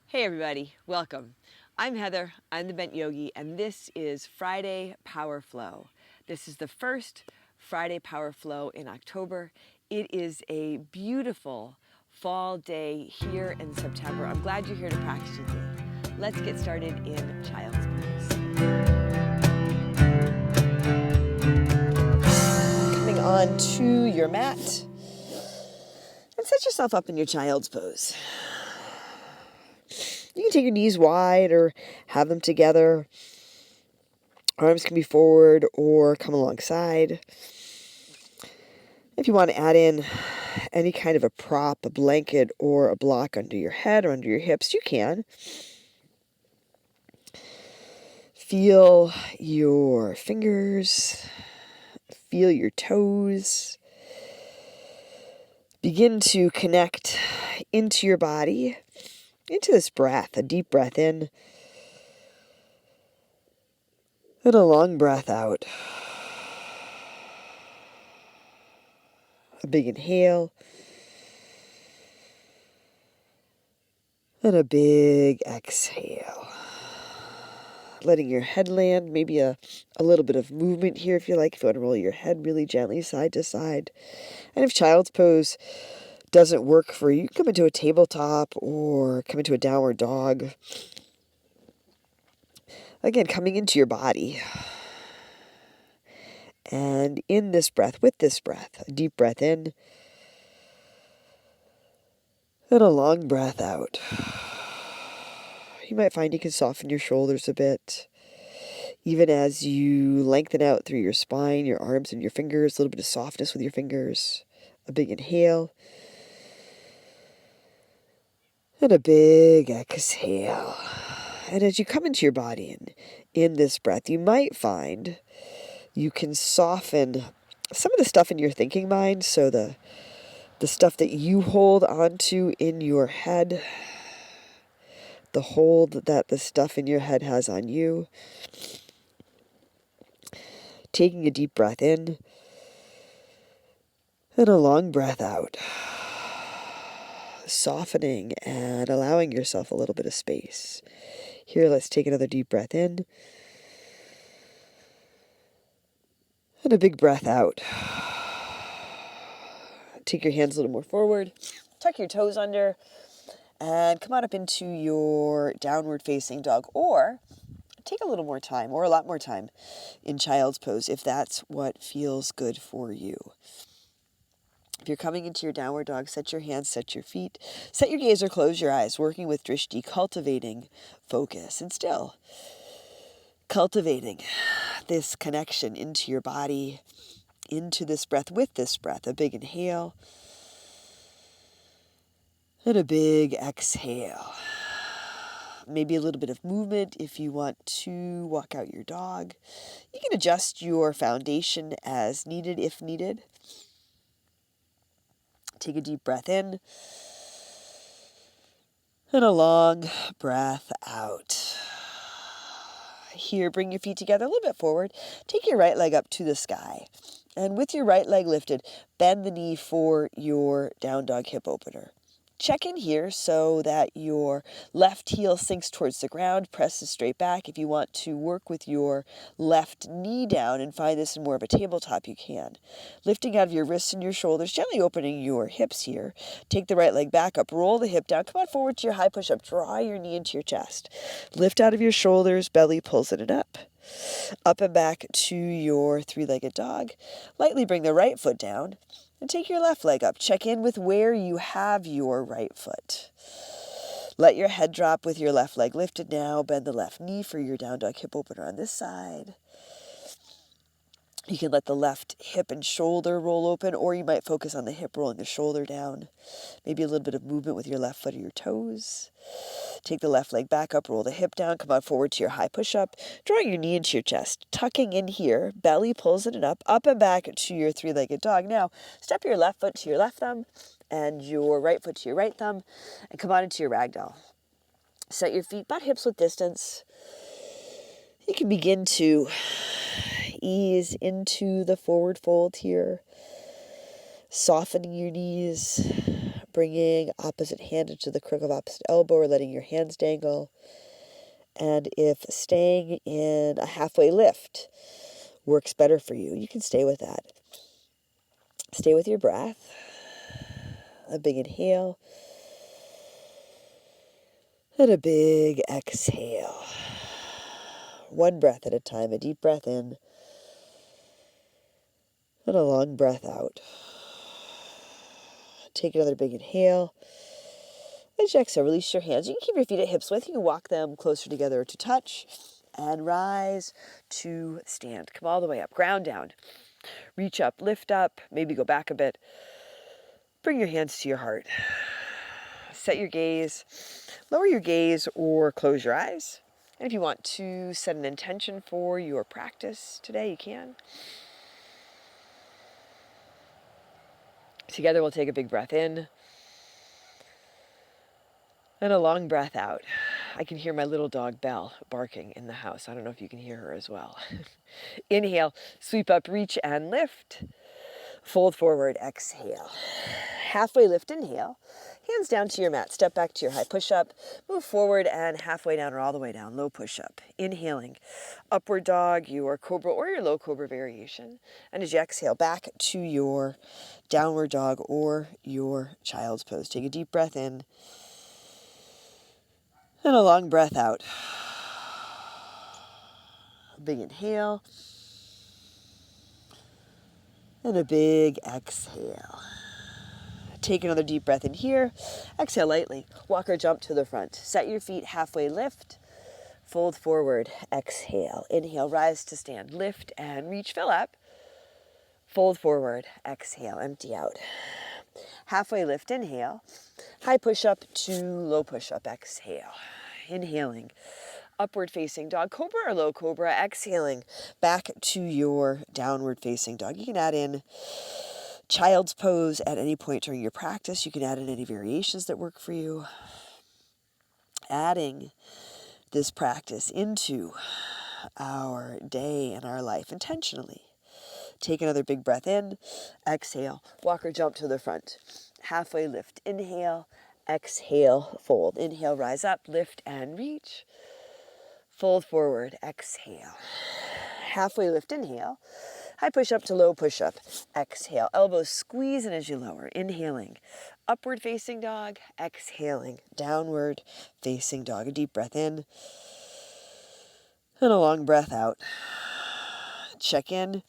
Hey everybody, welcome. I'm Heather, I'm the Bent Yogi, and this is Friday Power Flow. This is the first Friday Power Flow in October. It is a beautiful fall day here in September. I'm glad you're here to practice with me. Let's get started in Child's Pose. Coming on to your mat and set yourself up in your Child's Pose. You can take your knees wide or have them together. Arms can be forward or come alongside. If you want to add in any kind of a prop, a blanket, or a block under your head or under your hips, you can. Feel your fingers. Feel your toes. Begin to connect into your body, into this breath, a deep breath in, and a long breath out. A big inhale, and a big exhale. Letting your head land, maybe a little bit of movement here if you like, if you want to roll your head really gently side to side. And if Child's Pose doesn't work for you, you can come into a tabletop or come into a downward dog. Again, coming into your body. And in this breath, with this breath, a deep breath in, and a long breath out. You might find you can soften your shoulders a bit. Even as you lengthen out through your spine, your arms and your fingers, a little bit of softness with your fingers. A big inhale. And a big exhale. And as you come into your body and in this breath, you might find you can soften some of the stuff in your thinking mind. So the stuff that you hold onto in your head, the hold that the stuff in your head has on you. Taking a deep breath in and a long breath out. Softening and allowing yourself a little bit of space. Here, let's take another deep breath in. And a big breath out. Take your hands a little more forward. Tuck your toes under. And come on up into your downward facing dog. Or take a little more time, or a lot more time, in Child's Pose if that's what feels good for you. If you're coming into your downward dog, set your hands, set your feet, set your gaze or close your eyes, working with drishti, cultivating focus, and still cultivating this connection into your body, into this breath, with this breath. A big inhale and a big exhale. Maybe a little bit of movement if you want to walk out your dog. You can adjust your foundation as needed, if needed. Take a deep breath in and a long breath out. Here, bring your feet together a little bit forward. Take your right leg up to the sky. And with your right leg lifted, bend the knee for your down dog hip opener. Check in here so that your left heel sinks towards the ground, presses straight back. If you want to work with your left knee down and find this in more of a tabletop, you can. Lifting out of your wrists and your shoulders, gently opening your hips here. Take the right leg back up, roll the hip down. Come on forward to your high push-up. Draw your knee into your chest. Lift out of your shoulders, belly pulls it up. Up and back to your three-legged dog. Lightly bring the right foot down. And take your left leg up. Check in with where you have your right foot. Let your head drop with your left leg lifted now. Bend the left knee for your down dog hip opener on this side. You can let the left hip and shoulder roll open, or you might focus on the hip rolling the shoulder down. Maybe a little bit of movement with your left foot or your toes. Take the left leg back up, roll the hip down, come on forward to your high push-up, drawing your knee into your chest, tucking in here, belly pulls it up and back to your three-legged dog. Now, step your left foot to your left thumb and your right foot to your right thumb, and come on into your ragdoll. Set your feet butt hips width distance. You can begin to ease into the forward fold here, softening your knees, bringing opposite hand into the crook of opposite elbow or letting your hands dangle. And if staying in a halfway lift works better for you, you can stay with that. Stay with your breath. A big inhale. And a big exhale. One breath at a time. A deep breath in. And a long breath out. Take another big inhale. As you exhale, release your hands. You can keep your feet at hips width. You can walk them closer together to touch. And rise to stand. Come all the way up. Ground down. Reach up, lift up, maybe go back a bit. Bring your hands to your heart. Set your gaze. Lower your gaze or close your eyes. And if you want to set an intention for your practice today, you can. Together we'll take a big breath in. And a long breath out. I can hear my little dog Belle barking in the house. I don't know if you can hear her as well. Inhale, sweep up, reach and lift. Fold forward, exhale. Halfway lift, inhale. Hands down to your mat. Step back to your high push-up. Move forward and halfway down or all the way down. Low push-up. Inhaling. Upward dog, your cobra or your low cobra variation. And as you exhale, back to your downward dog or your child's pose. Take a deep breath in. And a long breath out. A big inhale. And a big exhale. Take another deep breath in here. Exhale lightly. Walk or jump to the front. Set your feet halfway lift. Fold forward. Exhale. Inhale. Rise to stand. Lift and reach. Fill up. Fold forward. Exhale. Empty out. Halfway lift. Inhale. High push-up to low push-up. Exhale. Inhaling. Upward facing dog, cobra or low cobra. Exhaling. Back to your downward facing dog. You can add in child's pose at any point during your practice. You can add in any variations that work for you. Adding this practice into our day and our life intentionally. Take another big breath in. Exhale. Walk or jump to the front. Halfway lift. Inhale. Exhale. Fold. Inhale. Rise up. Lift and reach. Fold forward. Exhale. Halfway lift. Inhale. High push-up to low push-up. Exhale. Elbows squeeze in as you lower. Inhaling. Upward facing dog. Exhaling. Downward facing dog. A deep breath in. And a long breath out. Check in.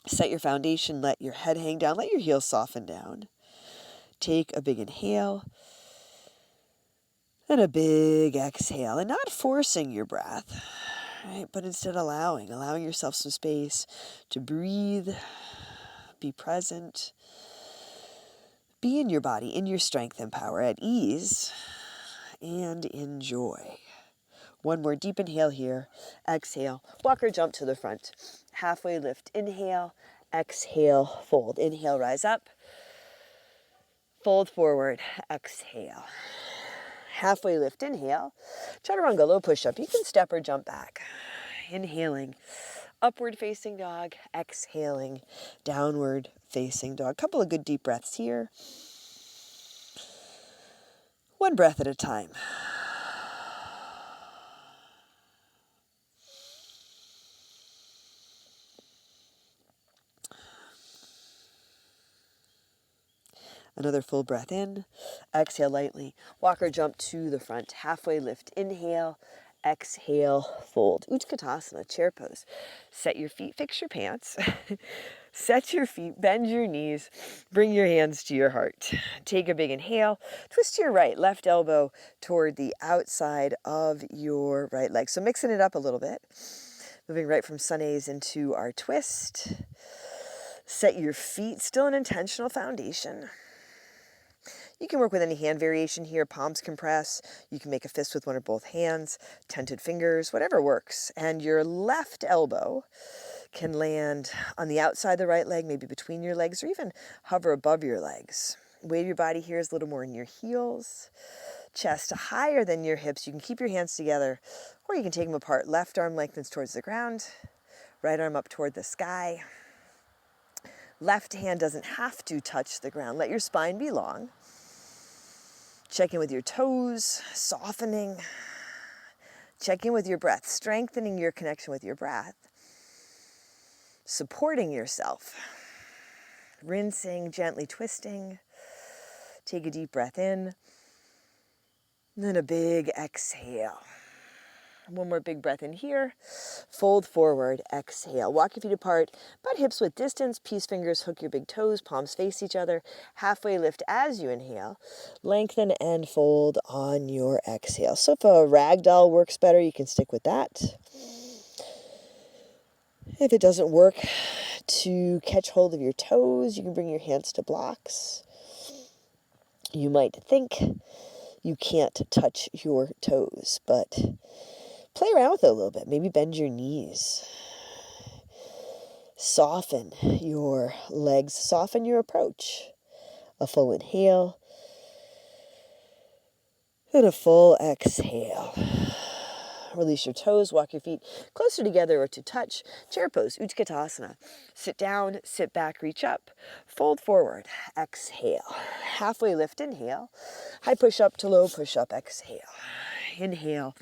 Set your foundation. Let your head hang down. Let your heels soften down. Take a big inhale. And a big exhale. And not forcing your breath. Right, but instead allowing yourself some space to breathe, be present, be in your body, in your strength and power, at ease, and enjoy. One more deep inhale here. Exhale. Walk or jump to the front. Halfway lift. Inhale. Exhale. Fold. Inhale. Rise up. Fold forward. Exhale. Halfway lift. Inhale. Chaturanga, low push-up. You can step or jump back. Inhaling. Upward facing dog. Exhaling. Downward facing dog. Couple of good deep breaths here. One breath at a time. Another full breath in. Exhale lightly. Walk or jump to the front. Halfway lift. Inhale. Exhale. Fold. Utkatasana, chair pose. Set your feet. Fix your pants. Set your feet. Bend your knees. Bring your hands to your heart. Take a big inhale. Twist to your right. Left elbow toward the outside of your right leg. So mixing it up a little bit. Moving right from sunnays into our twist. Set your feet. Still an intentional foundation. You can work with any hand variation here. Palms can press. You can make a fist with one or both hands, tented fingers, whatever works. And your left elbow can land on the outside of the right leg, maybe between your legs, or even hover above your legs. Weight of your body here is a little more in your heels. Chest higher than your hips. You can keep your hands together, or you can take them apart. Left arm lengthens towards the ground. Right arm up toward the sky. Left hand doesn't have to touch the ground. Let your spine be long. Check in with your toes, softening. Check in with your breath, strengthening your connection with your breath. Supporting yourself. Rinsing, gently twisting. Take a deep breath in. And then a big exhale. One more big breath in here. Fold forward, exhale. Walk your feet apart, butt hips width distance. Peace fingers, hook your big toes, palms face each other. Halfway lift as you inhale. Lengthen and fold on your exhale. So if a ragdoll works better, you can stick with that. If it doesn't work to catch hold of your toes, you can bring your hands to blocks. You might think you can't touch your toes, but play around with it a little bit. Maybe bend your knees. Soften your legs. Soften your approach. A full inhale. And a full exhale. Release your toes. Walk your feet closer together or to touch. Chair pose, Utkatasana. Sit down, sit back, reach up. Fold forward. Exhale. Halfway lift, inhale. High push up to low push up. Exhale. Inhale.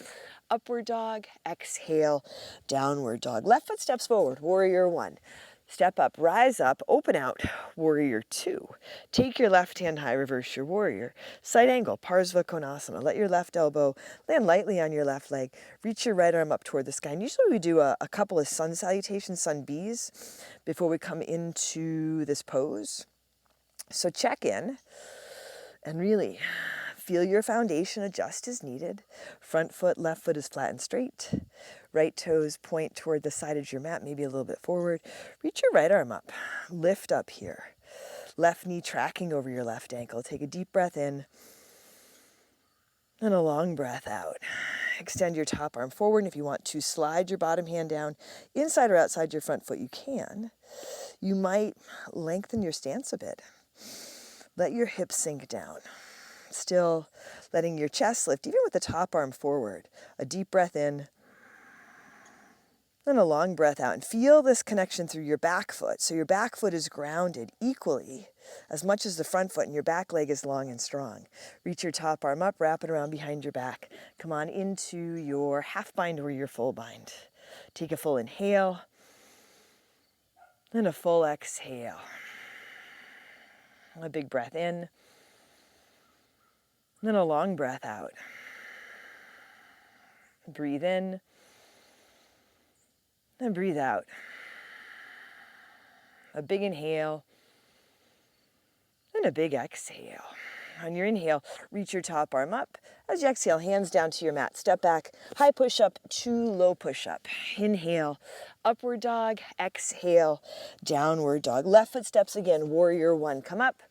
Upward dog, exhale, downward dog. Left foot steps forward, warrior one. Step up, rise up, open out, warrior two. Take your left hand high, reverse your warrior. Side angle, Parsva Konasana. Let your left elbow land lightly on your left leg. Reach your right arm up toward the sky. And usually we do a couple of sun salutations, sun Bs, before we come into this pose. So check in and really feel your foundation adjust as needed. Front foot, left foot is flat and straight. Right toes point toward the side of your mat, maybe a little bit forward. Reach your right arm up. Lift up here. Left knee tracking over your left ankle. Take a deep breath in and a long breath out. Extend your top arm forward. And if you want to slide your bottom hand down inside or outside your front foot, you can. You might lengthen your stance a bit. Let your hips sink down. Still letting your chest lift, even with the top arm forward. A deep breath in, and a long breath out. And feel this connection through your back foot. So your back foot is grounded equally as much as the front foot, and your back leg is long and strong. Reach your top arm up, wrap it around behind your back. Come on into your half bind or your full bind. Take a full inhale, and a full exhale. A big breath in. Then a long breath out. Breathe in. And breathe out. A big inhale. And a big exhale. On your inhale, reach your top arm up. As you exhale, hands down to your mat. Step back, high push up to low push up. Inhale, upward dog. Exhale, downward dog. Left foot steps again, warrior one. Come up.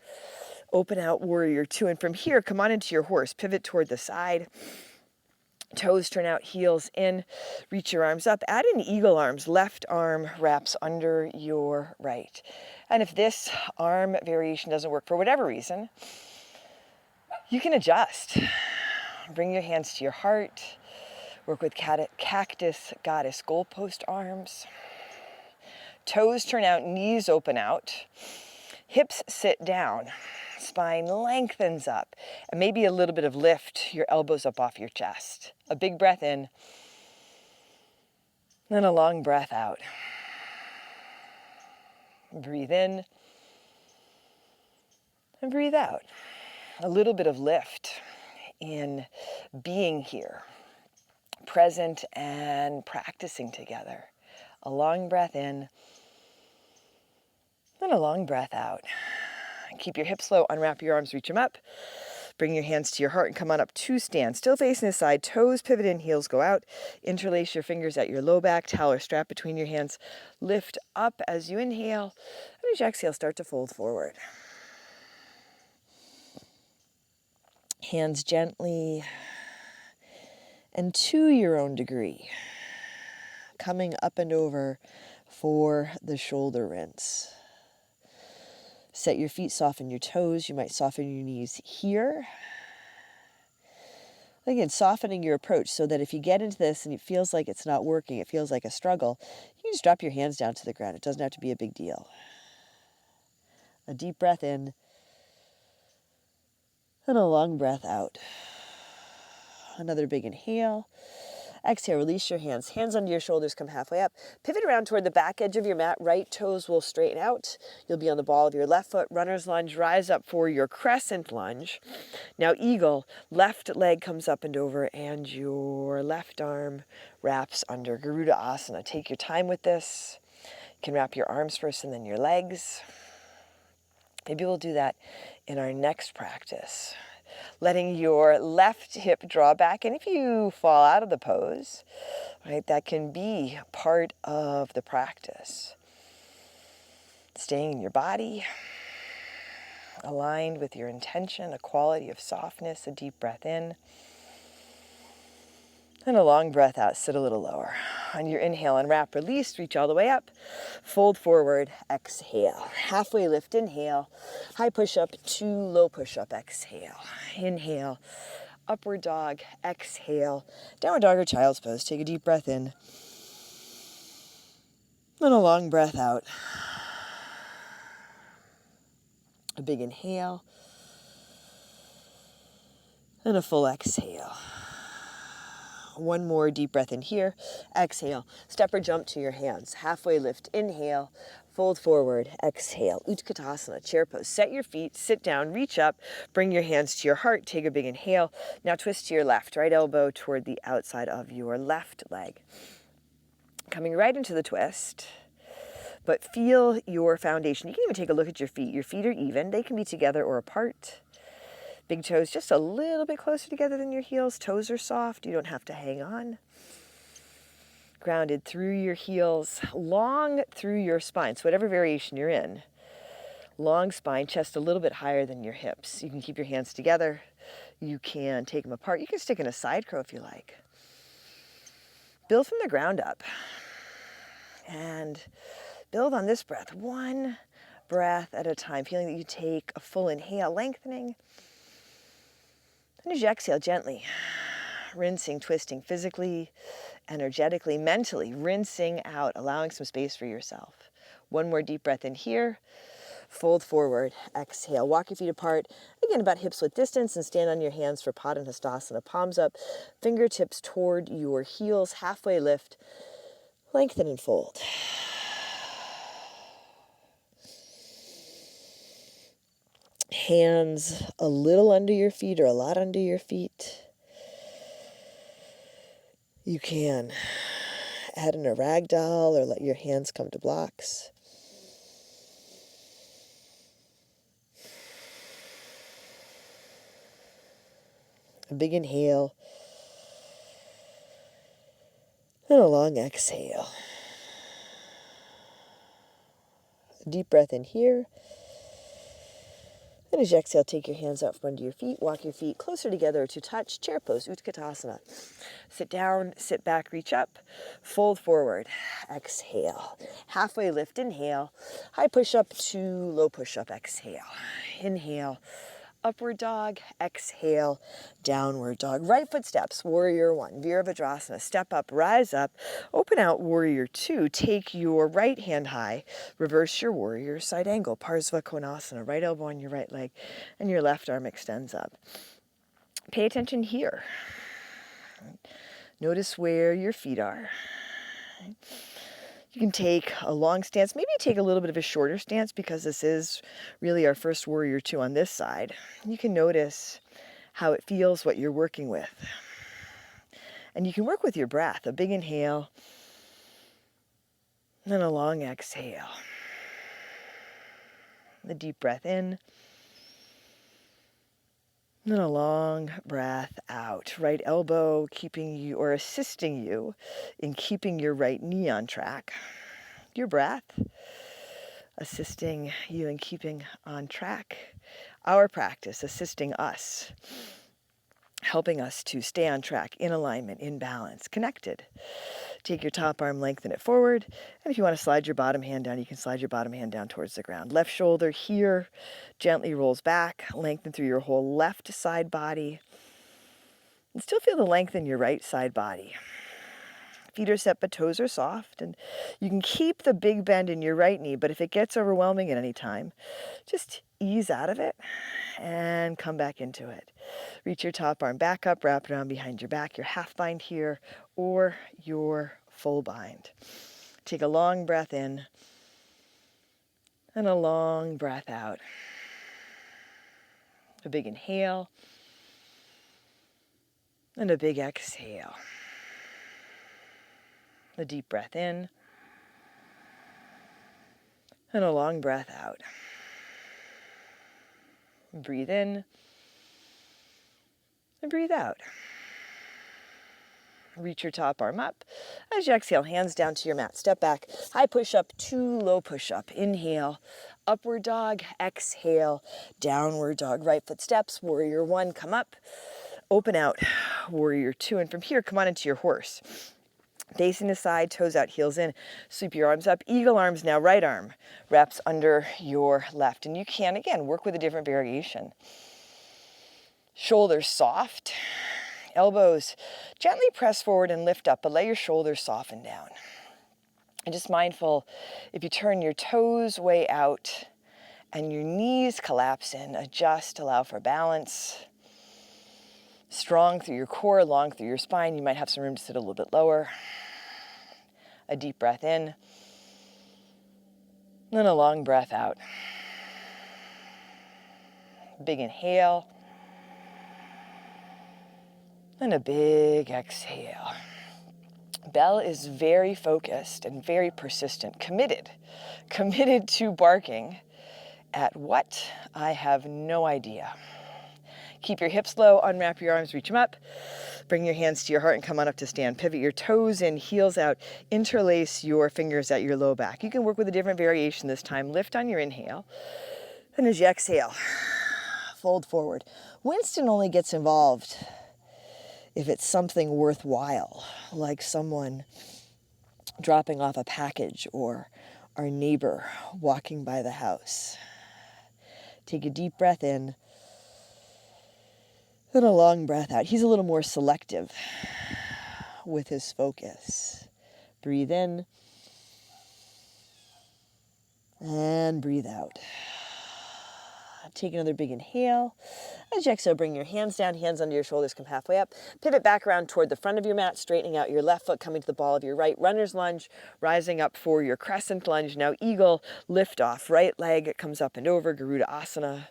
Open out, warrior two. And from here, come on into your horse. Pivot toward the side. Toes turn out, heels in. Reach your arms up. Add in eagle arms. Left arm wraps under your right. And if this arm variation doesn't work for whatever reason, you can adjust. Bring your hands to your heart. Work with cactus, goddess, goalpost arms. Toes turn out, knees open out. Hips sit down. Spine lengthens up, and maybe a little bit of lift, your elbows up off your chest. A big breath in, then a long breath out. Breathe in, and breathe out. A little bit of lift in being here, present and practicing together. A long breath in, then a long breath out. Keep your hips low, unwrap your arms, reach them up. Bring your hands to your heart and come on up to stand. Still facing the side, toes pivot in, heels go out. Interlace your fingers at your low back, towel or strap between your hands. Lift up as you inhale. And as you exhale, start to fold forward. Hands gently and to your own degree. Coming up and over for the shoulder rinse. Set your feet, soften your toes. You might soften your knees here. Again, softening your approach so that if you get into this and it feels like it's not working, it feels like a struggle, you can just drop your hands down to the ground. It doesn't have to be a big deal. A deep breath in And a long breath out. Another big inhale. Exhale, release your hands. Hands under your shoulders, come halfway up. Pivot around toward the back edge of your mat. Right toes will straighten out. You'll be on the ball of your left foot. Runner's lunge, rise up for your crescent lunge. Now eagle, left leg comes up and over and your left arm wraps under Garuda Asana. Take your time with this. You can wrap your arms first and then your legs. Maybe we'll do that in our next practice. Letting your left hip draw back, and if you fall out of the pose, right, that can be part of the practice. Staying in your body, aligned with your intention, a quality of softness, a deep breath in, and a long breath out. Sit a little lower. On your inhale, unwrap, release, reach all the way up, fold forward, exhale. Halfway lift, inhale, high push-up to low push-up, exhale. Inhale, upward dog, exhale. Downward dog or child's pose. Take a deep breath in, and a long breath out. A big inhale, and a full exhale. One more deep breath in here. Exhale. Step or jump to your hands. Halfway lift. Inhale. Fold forward. Exhale. Utkatasana. Chair pose. Set your feet. Sit down. Reach up. Bring your hands to your heart. Take a big inhale. Now twist to your left. Right elbow toward the outside of your left leg. Coming right into the twist. But feel your foundation. You can even take a look at your feet. Your feet are even. They can be together or apart. Big toes just a little bit closer together than your heels. Toes are soft. You don't have to hang on. Grounded through your heels, long through your spine. So whatever variation you're in, long spine, chest a little bit higher than your hips. You can keep your hands together. You can take them apart. You can stick in a side crow if you like. Build from the ground up. And build on this breath. One breath at a time. Feeling that you take a full inhale, lengthening. And as you exhale, gently rinsing, twisting physically, energetically, mentally, rinsing out, allowing some space for yourself. One more deep breath in here. Fold forward, exhale. Walk your feet apart, again about hips width distance, and stand on your hands for Padangusthasana. Palms up, fingertips toward your heels, halfway lift, lengthen and fold. Hands a little under your feet or a lot under your feet. You can add in a ragdoll or let your hands come to blocks. A big inhale and a long exhale. A deep breath in here. And as you exhale, take your hands out from under your feet. Walk your feet closer together to touch. Chair pose, Utkatasana. Sit down, sit back, reach up. Fold forward. Exhale. Halfway lift, inhale. High push-up to low push-up, exhale. Inhale. Upward dog, exhale, downward dog. Right foot steps, warrior one, Virabhadrasana. Step up, rise up, open out, warrior two. Take your right hand high, reverse your warrior, side angle, Parsva Konasana. Right elbow on your right leg, and your left arm extends up. Pay attention here. Notice where your feet are. You can take a long stance, maybe take a little bit of a shorter stance because this is really our first warrior two on this side. You can notice how it feels, what you're working with. And you can work with your breath, a big inhale, and a long exhale. The deep breath in, and a long breath out. Right elbow keeping you or assisting you in keeping your right knee on track. Your breath assisting you in keeping on track. Our practice assisting us, helping us to stay on track, in alignment, in balance, connected. Take your top arm, lengthen it forward. And if you want to slide your bottom hand down, you can slide your bottom hand down towards the ground. Left shoulder here gently rolls back, lengthen through your whole left side body. And still feel the length in your right side body. Feet are set, but toes are soft. And you can keep the big bend in your right knee, but if it gets overwhelming at any time, just ease out of it and come back into it. Reach your top arm back up, wrap it around behind your back, your half bind here, or your full bind. Take a long breath in and a long breath out. A big inhale and a big exhale. A deep breath in and a long breath out. Breathe in and breathe out. Reach your top arm up. As you exhale, hands down to your mat. Step back, high push-up to low push-up. Inhale, upward dog. Exhale, downward dog. Right foot steps, warrior one, come up. Open out, warrior two. And from here, come on into your horse. Facing the side, toes out, heels in. Sweep your arms up. Eagle arms now, right arm wraps under your left. And you can, again, work with a different variation. Shoulders soft. Elbows gently press forward and lift up, but let your shoulders soften down. And just mindful, if you turn your toes way out and your knees collapse in, adjust, allow for balance. Strong through your core, long through your spine. You might have some room to sit a little bit lower. A deep breath in, then a long breath out. Big inhale, and a big exhale. Belle is very focused and very persistent, committed to barking at what? I have no idea. Keep your hips low, unwrap your arms, reach them up. Bring your hands to your heart and come on up to stand. Pivot your toes in, heels out. Interlace your fingers at your low back. You can work with a different variation this time. Lift on your inhale. And as you exhale, fold forward. Winston only gets involved if it's something worthwhile, like someone dropping off a package or our neighbor walking by the house. Take a deep breath in and a long breath out. He's a little more selective with his focus. Breathe in and breathe out. Take another big inhale. As you exhale, bring your hands down, hands under your shoulders, come halfway up. Pivot back around toward the front of your mat, straightening out your left foot, coming to the ball of your right. Runner's lunge, rising up for your crescent lunge. Now eagle, lift off. Right leg comes up and over, Garuda Asana.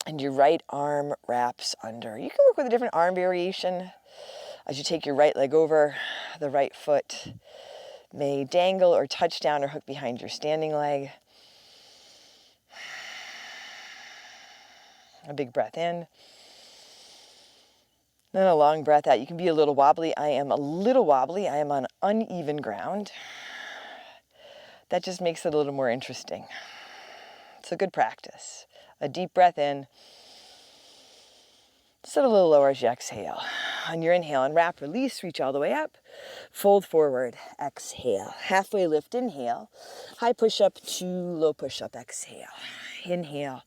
And your right arm wraps under. You can work with a different arm variation. As you take your right leg over, the right foot may dangle or touch down or hook behind your standing leg. A big breath in. Then a long breath out. You can be a little wobbly. I am a little wobbly. I am on uneven ground. That just makes it a little more interesting. It's a good practice. A deep breath in. Sit a little lower as you exhale. On your inhale, unwrap, release, reach all the way up. Fold forward, exhale. Halfway lift, inhale. High push-up to low push-up, exhale. Inhale,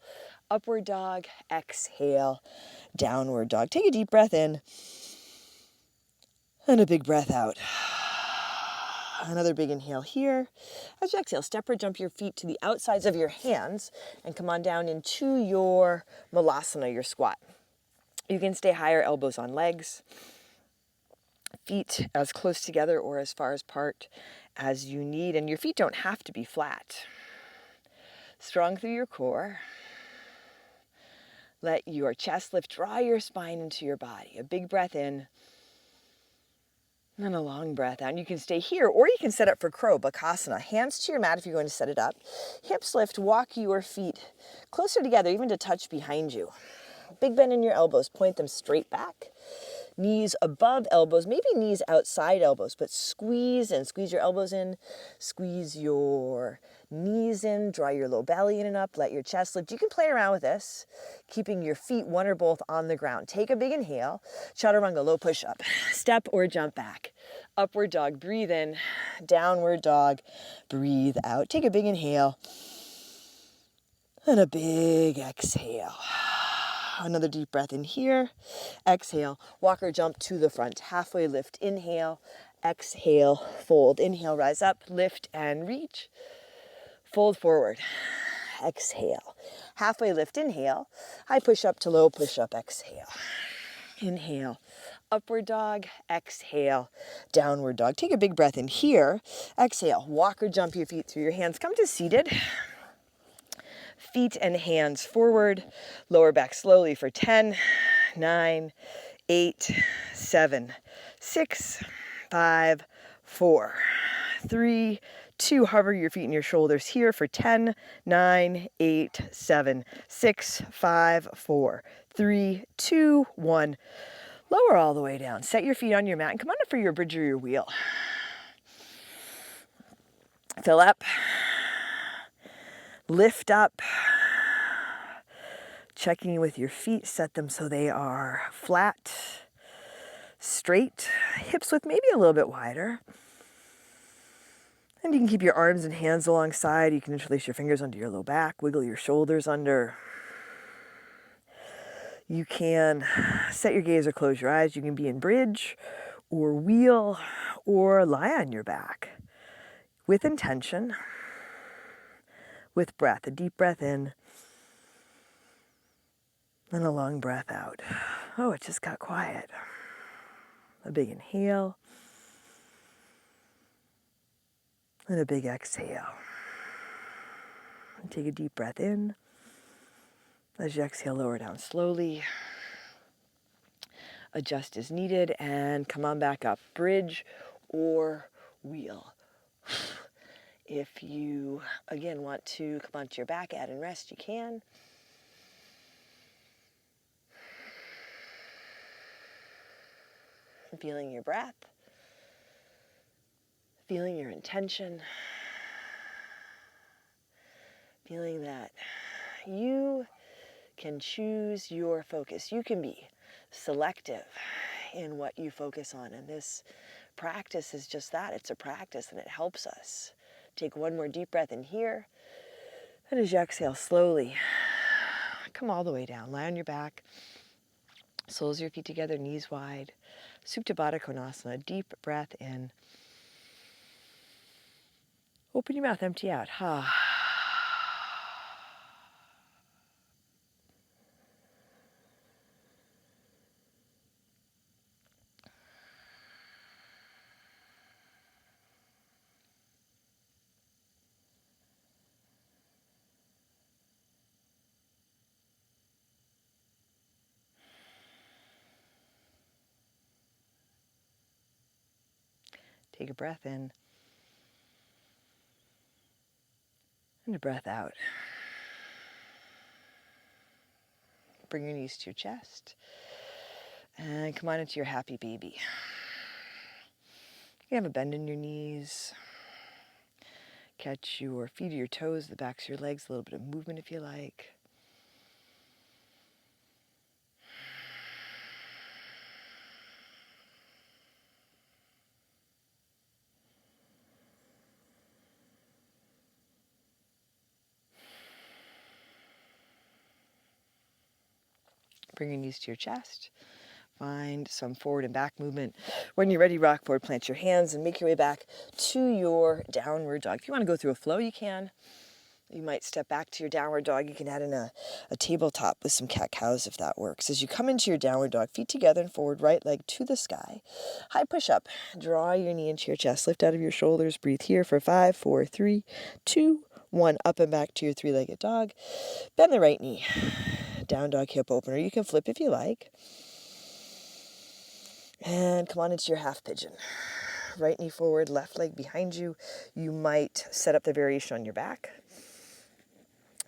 upward dog, exhale, downward dog. Take a deep breath in and a big breath out. Another big inhale here. As you exhale, step or jump your feet to the outsides of your hands and come on down into your malasana, your squat. You can stay higher, elbows on legs, feet as close together or as far apart as you need, and your feet don't have to be flat. Strong through your core. Let your chest lift, draw your spine into your body. A big breath in, and a long breath out. And you can stay here, or you can set up for crow, bakasana. Hands to your mat if you're going to set it up. Hips lift, walk your feet closer together, even to touch behind you. Big bend in your elbows, point them straight back. Knees above elbows, maybe knees outside elbows, but squeeze in, squeeze your elbows in, squeeze your knees in, draw your low belly in and up, let your chest lift. You can play around with this, keeping your feet, one or both, on the ground. Take a big inhale, chaturanga, low push-up. Step or jump back. Upward dog, breathe in. Downward dog, breathe out. Take a big inhale and a big exhale. Another deep breath in here. Exhale, walk or jump to the front. Halfway lift, inhale, exhale, fold. Inhale, rise up, lift and reach. Fold forward. exhale. Halfway lift, inhale. High push-up to low push-up, exhale. Inhale. Upward dog, exhale. Downward dog. Take a big breath in here. Exhale. Walk or jump your feet through your hands. Come to seated. Feet and hands forward. Lower back slowly for 10, 9, 8, 7, 6, 5, 4, 3, 2. Hover your feet and your shoulders here for 10, 9, 8, 7, 6, 5, 4, 3, 2, 1. Lower all the way down. Set your feet on your mat and come on up for your bridge or your wheel. Fill up. Lift up. Checking in with your feet. Set them so they are flat, straight. Hips width maybe a little bit wider. And you can keep your arms and hands alongside. You can interlace your fingers under your low back. Wiggle your shoulders under. You can set your gaze or close your eyes. You can be in bridge or wheel or lie on your back with intention, with breath. A deep breath in and a long breath out. Oh, it just got quiet. A big inhale and a big exhale. And take a deep breath in. As you exhale, lower down slowly. Adjust as needed and come on back up. Bridge or wheel. If you, again, want to come onto your back, add and rest, you can. Feeling your breath. Feeling your intention. Feeling that you can choose your focus. You can be selective in what you focus on. And this practice is just that. It's a practice and it helps us. Take one more deep breath in here. And as you exhale slowly, come all the way down. Lie on your back. Soles of your feet together, knees wide. Supta Baddha Konasana. Deep breath in. Open your mouth, empty out. Take a breath in and a breath out. Bring your knees to your chest and come on into your happy baby. You have a bend in your knees. Catch your feet or your toes, the backs of your legs, a little bit of movement if you like. Bring your knees to your chest. Find some forward and back movement. When you're ready, rock forward, plant your hands, and make your way back to your downward dog. If you want to go through a flow, you can. You might step back to your downward dog. You can add in a tabletop with some cat-cows if that works. As you come into your downward dog, feet together and forward, right leg to the sky. High push-up. Draw your knee into your chest. Lift out of your shoulders. Breathe here for 5, 4, 3, 2, 1. Up and back to your three-legged dog. Bend the right knee. Down dog, hip opener. You can flip if you like. And come on into your half pigeon. Right knee forward, left leg behind you. You might set up the variation on your back.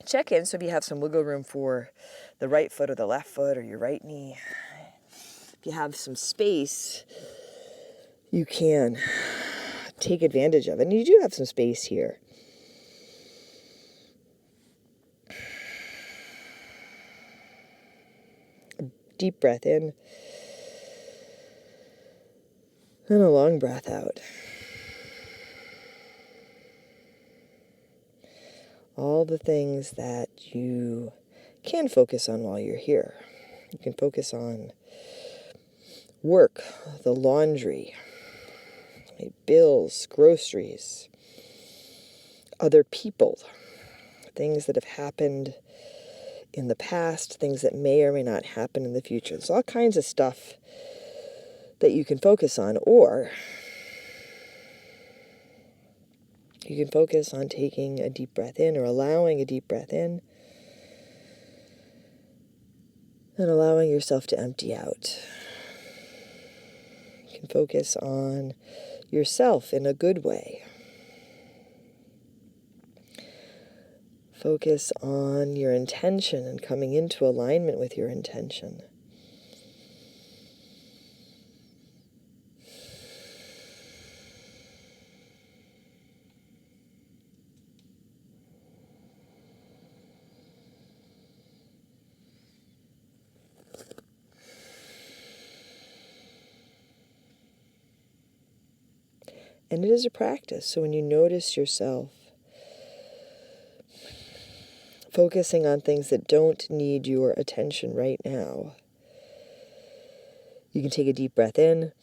Check in so if you have some wiggle room for the right foot or the left foot or your right knee. If you have some space, you can take advantage of it. And you do have some space here. Deep breath in and a long breath out. All the things that you can focus on while you're here. You can focus on work, the laundry, bills, groceries, other people, things that have happened in the past, things that may or may not happen in the future. There's all kinds of stuff that you can focus on, or you can focus on taking a deep breath in or allowing a deep breath in and allowing yourself to empty out. You can focus on yourself in a good way. Focus on your intention and coming into alignment with your intention. And it is a practice. So when you notice yourself focusing on things that don't need your attention right now, you can take a deep breath in,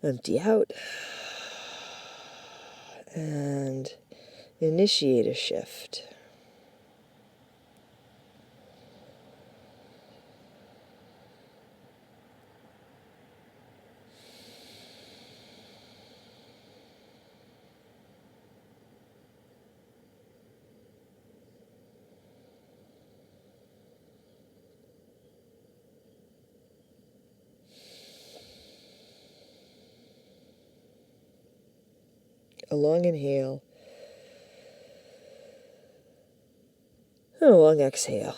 empty out, and initiate a shift. A long inhale and a long exhale.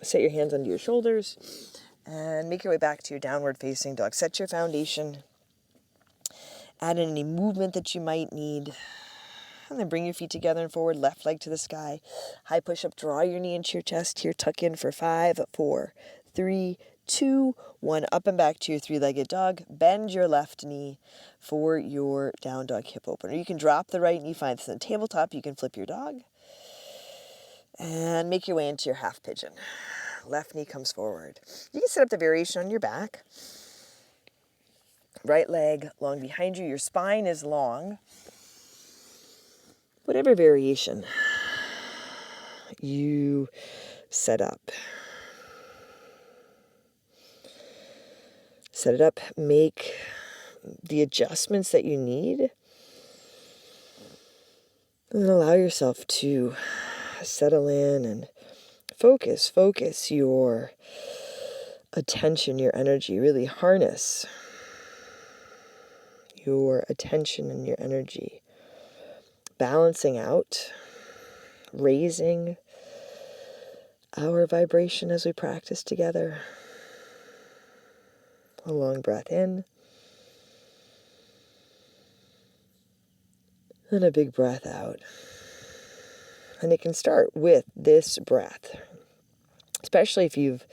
Set your hands under your shoulders and make your way back to your downward facing dog. Set your foundation. Add in any movement that you might need. And then bring your feet together and forward, left leg to the sky. High push-up, draw your knee into your chest. Here, tuck in for 5, 4, 3, 2, 1. Up and back to your three-legged dog. Bend your left knee for your down dog hip opener. You can drop the right knee, find this in the tabletop. You can flip your dog. And make your way into your half pigeon. Left knee comes forward. You can set up the variation on your back. Right leg long behind you. Your spine is long. Whatever variation you set up. Set it up. Make the adjustments that you need. And allow yourself to settle in and focus your attention, your energy. Really harness your attention and your energy. Balancing out, raising our vibration as we practice together. A long breath in. And a big breath out. And it can start with this breath, especially if you've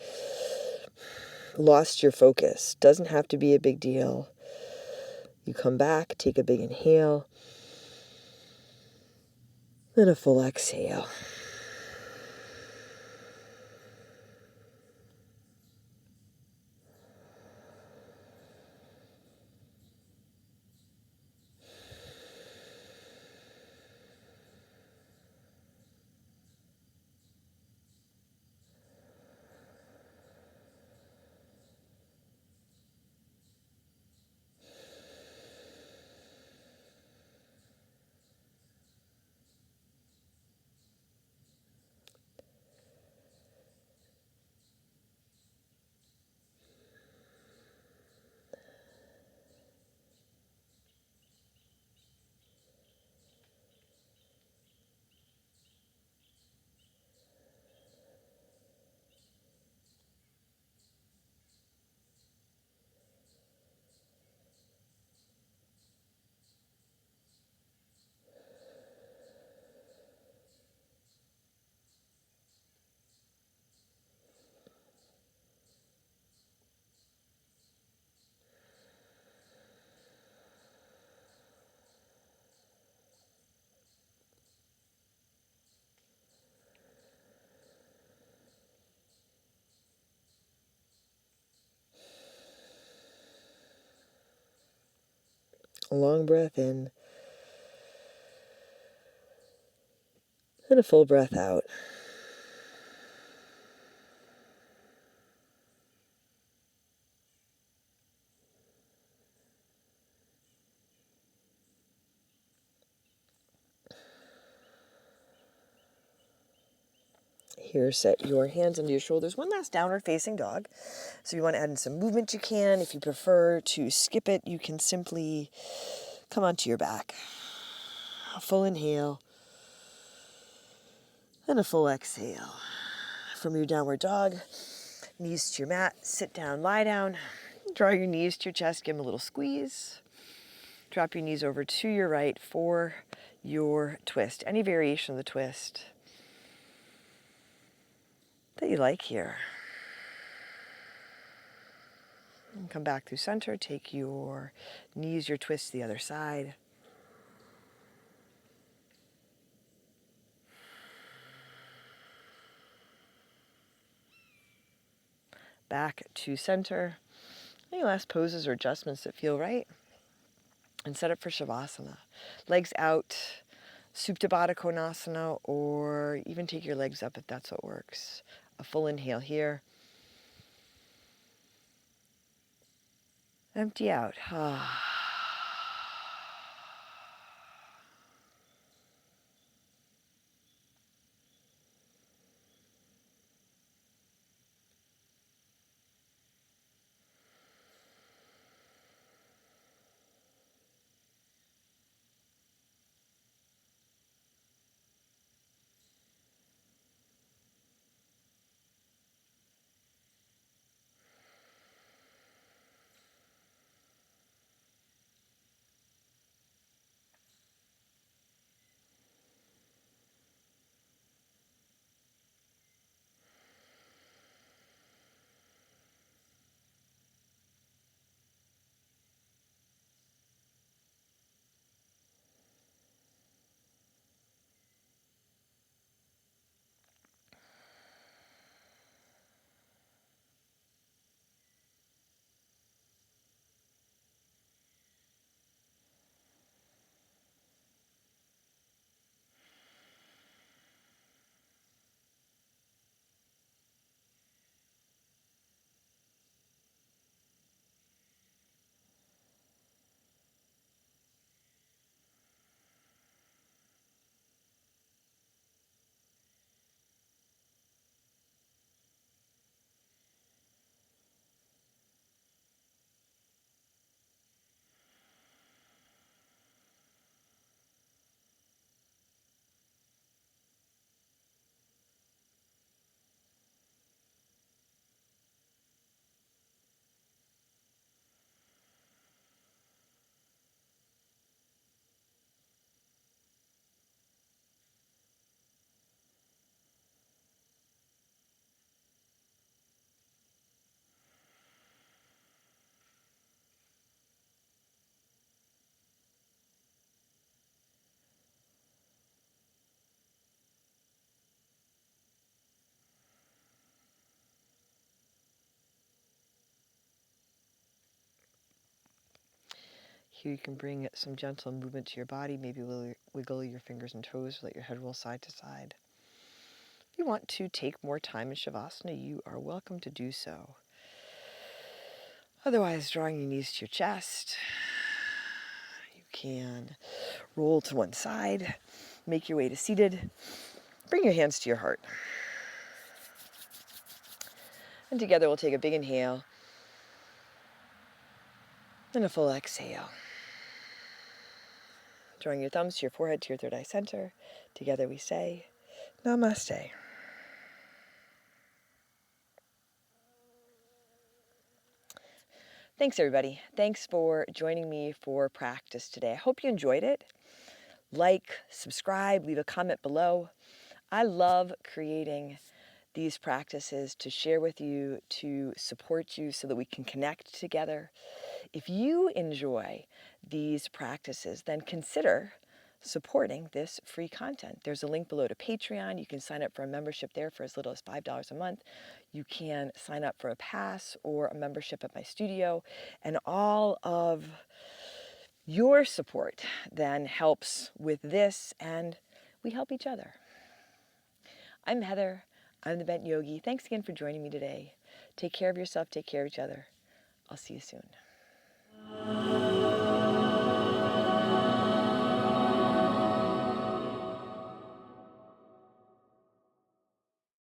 lost your focus. Doesn't have to be a big deal. You come back, take a big inhale, then a full exhale. A long breath in. And a full breath out. Here, set your hands under your shoulders. One last downward facing dog. So if you want to add in some movement, you can. If you prefer to skip it, you can simply come onto your back. A full inhale and a full exhale. From your downward dog, knees to your mat, sit down, lie down. Draw your knees to your chest, give them a little squeeze. Drop your knees over to your right for your twist. Any variation of the twist that you like here. And come back through center. Take your knees, your twist to the other side. Back to center. Any last poses or adjustments that feel right? And set up for Shavasana. Legs out, Supta Baddha Konasana, or even take your legs up if that's what works. A full inhale here. Empty out. Here you can bring some gentle movement to your body. Maybe wiggle your fingers and toes. Let your head roll side to side. If you want to take more time in Shavasana, you are welcome to do so. Otherwise, drawing your knees to your chest, you can roll to one side, make your way to seated. Bring your hands to your heart. And together we'll take a big inhale and a full exhale. Drawing your thumbs to your forehead, to your third eye center. Together we say, Namaste. Thanks, everybody. Thanks for joining me for practice today. I hope you enjoyed it. Like, subscribe, leave a comment below. I love creating these practices to share with you, to support you so that we can connect together. If you enjoy these practices, then consider supporting this free content. There's a link below to Patreon. You can sign up for a membership there for as little as $5 a month. You can sign up for a pass or a membership at my studio, and all of your support then helps with this, and we help each other. I'm Heather. I'm the Bent Yogi. Thanks again for joining me today. Take care of yourself. Take care of each other. I'll see you soon.